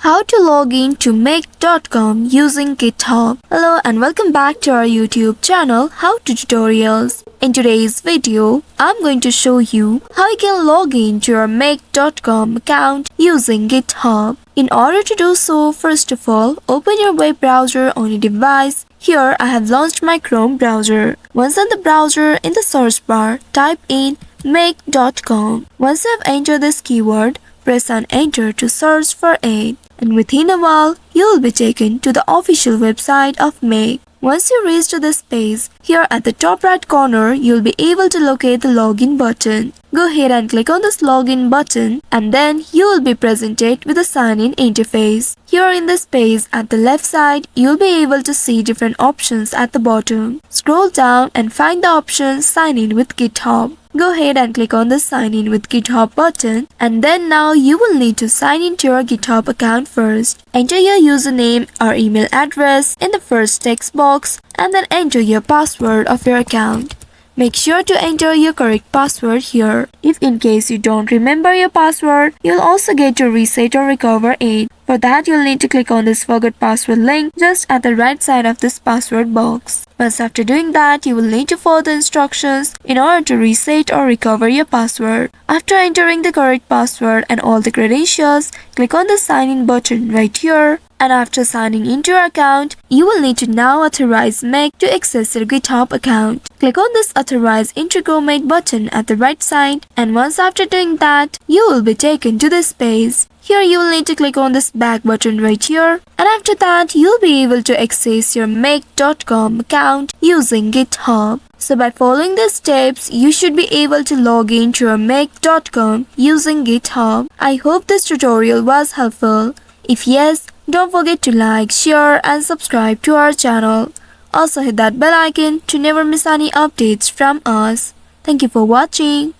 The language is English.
How to log in to make.com using GitHub. Hello and welcome back to our YouTube channel How to Tutorials. In today's video, I'm going to show you how you can log in to your make.com account using GitHub. In order to do so, first of all, open your web browser on your device. Here I have launched my Chrome browser. Once in the browser, in the search bar, type in make.com. Once you have entered this keyword, press on enter to search for it. And within a while, you will be taken to the official website of Make. Once you reach to this page, here at the top right corner, you will be able to locate the login button. Go ahead and click on this login button and then you will be presented with a sign-in interface. Here in this page at the left side, you will be able to see different options at the bottom. Scroll down and find the option Sign in with GitHub. Go ahead and click on the sign in with GitHub button and then now you will need to sign into your GitHub account first. Enter your username or email address in the first text box and then enter your password of your account. Make sure to enter your correct password here. If in case you don't remember your password, you'll also get to reset or recover it. For that, you'll need to click on this forgot password link just at the right side of this password box. Once after doing that, you will need to follow the instructions in order to reset or recover your password. After entering the correct password and all the credentials, click on the sign in button right here. And after signing into your account, you will need to now authorize Make to access your GitHub account. Click on this authorize Intego Make button at the right side, and once after doing that, you will be taken to this page. Here you will need to click on this back button right here, and after that you'll be able to access your make.com account using GitHub. So by following these steps, you should be able to log in to your make.com using GitHub. I hope this tutorial was helpful. If yes, don't forget to like, share and subscribe to our channel. Also hit that bell icon to never miss any updates from us. Thank you for watching.